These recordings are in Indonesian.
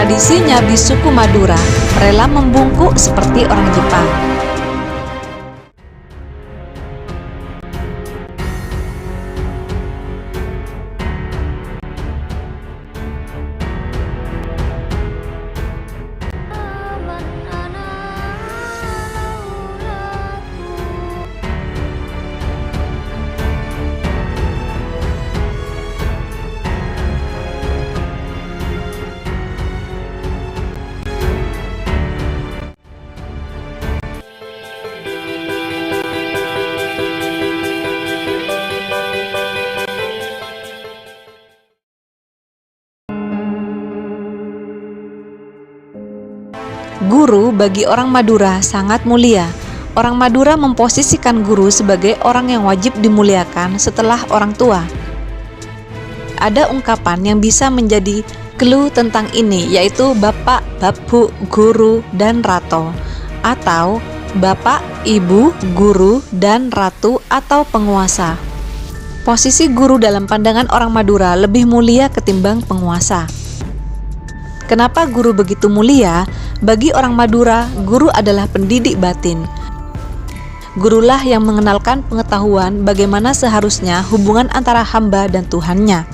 Tradisi nyabi suku Madura rela membungkuk seperti orang Jepang. Guru bagi orang Madura sangat mulia. Orang Madura memposisikan guru sebagai orang yang wajib dimuliakan setelah orang tua. Ada ungkapan yang bisa menjadi clue tentang ini, yaitu bapak, babu, guru, dan rato, atau bapak, ibu, guru, dan ratu atau penguasa. Posisi guru dalam pandangan orang Madura lebih mulia ketimbang penguasa. Kenapa guru begitu mulia? Bagi orang Madura, guru adalah pendidik batin. Gurulah yang mengenalkan pengetahuan bagaimana seharusnya hubungan antara hamba dan Tuhannya,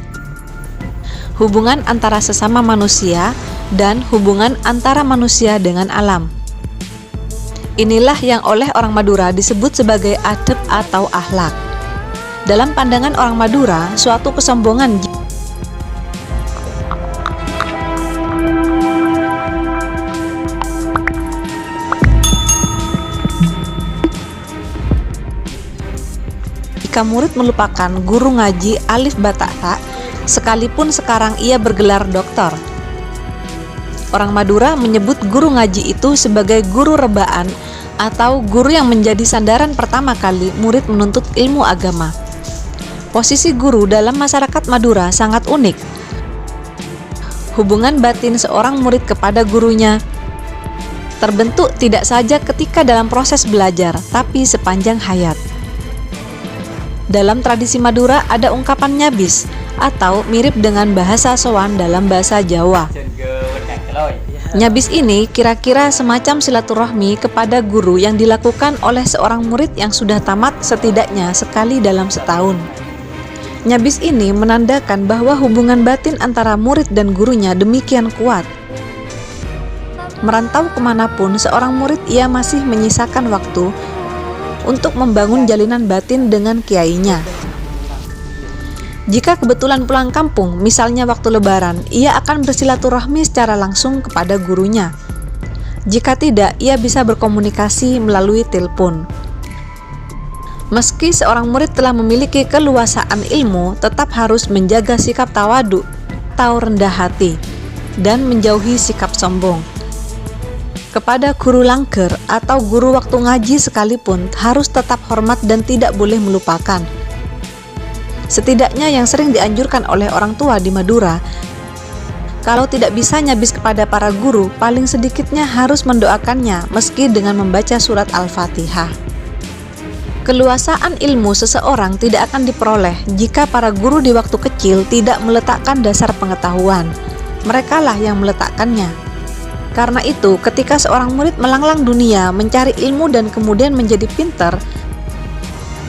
hubungan antara sesama manusia, dan hubungan antara manusia dengan alam. Inilah yang oleh orang Madura disebut sebagai adab atau akhlak. Dalam pandangan orang Madura, suatu kesombongan jika murid melupakan guru ngaji alif ba ta tha, sekalipun sekarang ia bergelar doktor. Orang Madura menyebut guru ngaji itu sebagai guru rebaan atau guru yang menjadi sandaran pertama kali murid menuntut ilmu agama. Posisi guru dalam masyarakat Madura sangat unik. Hubungan batin seorang murid kepada gurunya terbentuk tidak saja ketika dalam proses belajar, tapi sepanjang hayat. Dalam tradisi Madura ada ungkapan nyabis atau mirip dengan bahasa sowan dalam bahasa Jawa. Nyabis ini kira-kira semacam silaturahmi kepada guru yang dilakukan oleh seorang murid yang sudah tamat setidaknya sekali dalam setahun. Nyabis ini menandakan bahwa hubungan batin antara murid dan gurunya demikian kuat. Merantau kemanapun seorang murid, ia masih menyisakan waktu untuk membangun jalinan batin dengan kiainya. Jika kebetulan pulang kampung, misalnya waktu lebaran, ia akan bersilaturahmi secara langsung kepada gurunya. Jika tidak, ia bisa berkomunikasi melalui telepon. Meski seorang murid telah memiliki keluasaan ilmu, tetap harus menjaga sikap tawadu atau rendah hati dan menjauhi sikap sombong. Kepada guru langger atau guru waktu ngaji sekalipun harus tetap hormat dan tidak boleh melupakan. Setidaknya yang sering dianjurkan oleh orang tua di Madura, kalau tidak bisa nyabis kepada para guru, paling sedikitnya harus mendoakannya meski dengan membaca surat Al-Fatihah. Keluasaan ilmu seseorang tidak akan diperoleh jika para guru di waktu kecil tidak meletakkan dasar pengetahuan. Merekalah yang meletakkannya. Karena itu, ketika seorang murid melanglang dunia mencari ilmu dan kemudian menjadi pintar,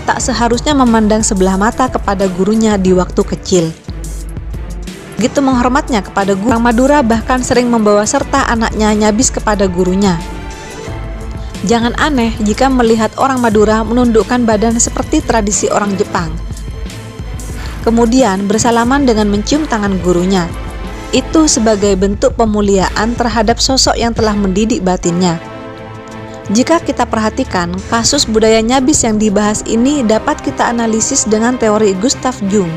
tak seharusnya memandang sebelah mata kepada gurunya di waktu kecil. Begitu menghormatnya kepada guru, orang Madura bahkan sering membawa serta anaknya nyabis kepada gurunya. Jangan aneh jika melihat orang Madura menundukkan badan seperti tradisi orang Jepang, kemudian bersalaman dengan mencium tangan gurunya. Itu sebagai bentuk pemuliaan terhadap sosok yang telah mendidik batinnya. Jika kita perhatikan, kasus budaya nyabis yang dibahas ini dapat kita analisis dengan teori Gustav Jung.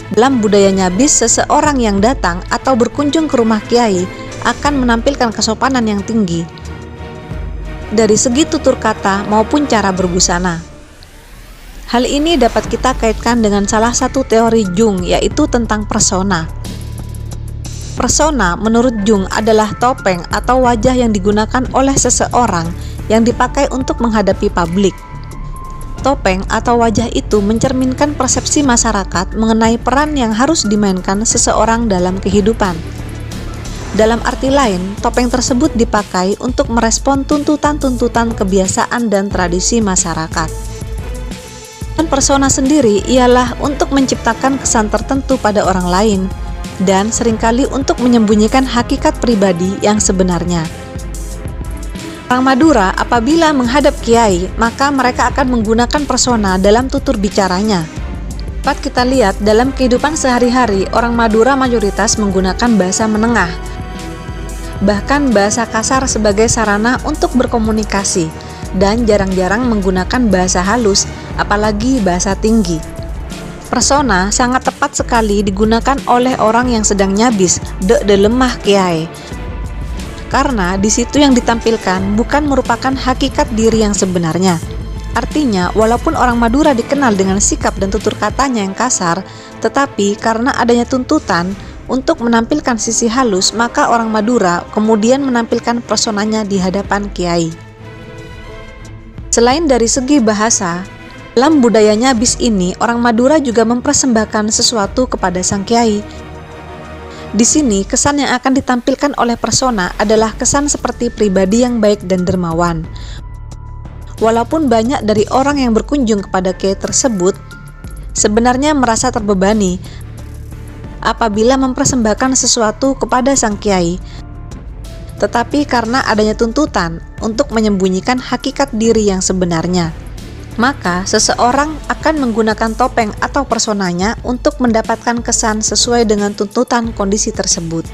Dalam budaya nyabis, seseorang yang datang atau berkunjung ke rumah kiai akan menampilkan kesopanan yang tinggi dari segi tutur kata maupun cara berbusana. Hal ini dapat kita kaitkan dengan salah satu teori Jung, yaitu tentang persona. Persona menurut Jung adalah topeng atau wajah yang digunakan oleh seseorang yang dipakai untuk menghadapi publik. Topeng atau wajah itu mencerminkan persepsi masyarakat mengenai peran yang harus dimainkan seseorang dalam kehidupan. Dalam arti lain, topeng tersebut dipakai untuk merespon tuntutan-tuntutan kebiasaan dan tradisi masyarakat. Dan persona sendiri ialah untuk menciptakan kesan tertentu pada orang lain, dan seringkali untuk menyembunyikan hakikat pribadi yang sebenarnya. Orang Madura apabila menghadap kiai, maka mereka akan menggunakan persona dalam tutur bicaranya. Dapat kita lihat dalam kehidupan sehari-hari, orang Madura mayoritas menggunakan bahasa menengah, bahkan bahasa kasar sebagai sarana untuk berkomunikasi, dan jarang-jarang menggunakan bahasa halus, apalagi bahasa tinggi. Persona sangat tepat sekali digunakan oleh orang yang sedang nyabis, de lemah kiai. Karena di situ yang ditampilkan bukan merupakan hakikat diri yang sebenarnya. Artinya, walaupun orang Madura dikenal dengan sikap dan tutur katanya yang kasar, tetapi karena adanya tuntutan untuk menampilkan sisi halus, maka orang Madura kemudian menampilkan personanya di hadapan kiai. Selain dari segi bahasa, dalam budaya nyabis ini, orang Madura juga mempersembahkan sesuatu kepada sang kiai. Di sini, kesan yang akan ditampilkan oleh persona adalah kesan seperti pribadi yang baik dan dermawan. Walaupun banyak dari orang yang berkunjung kepada kiai tersebut sebenarnya merasa terbebani apabila mempersembahkan sesuatu kepada sang kiai, tetapi karena adanya tuntutan untuk menyembunyikan hakikat diri yang sebenarnya, maka seseorang akan menggunakan topeng atau personanya untuk mendapatkan kesan sesuai dengan tuntutan kondisi tersebut.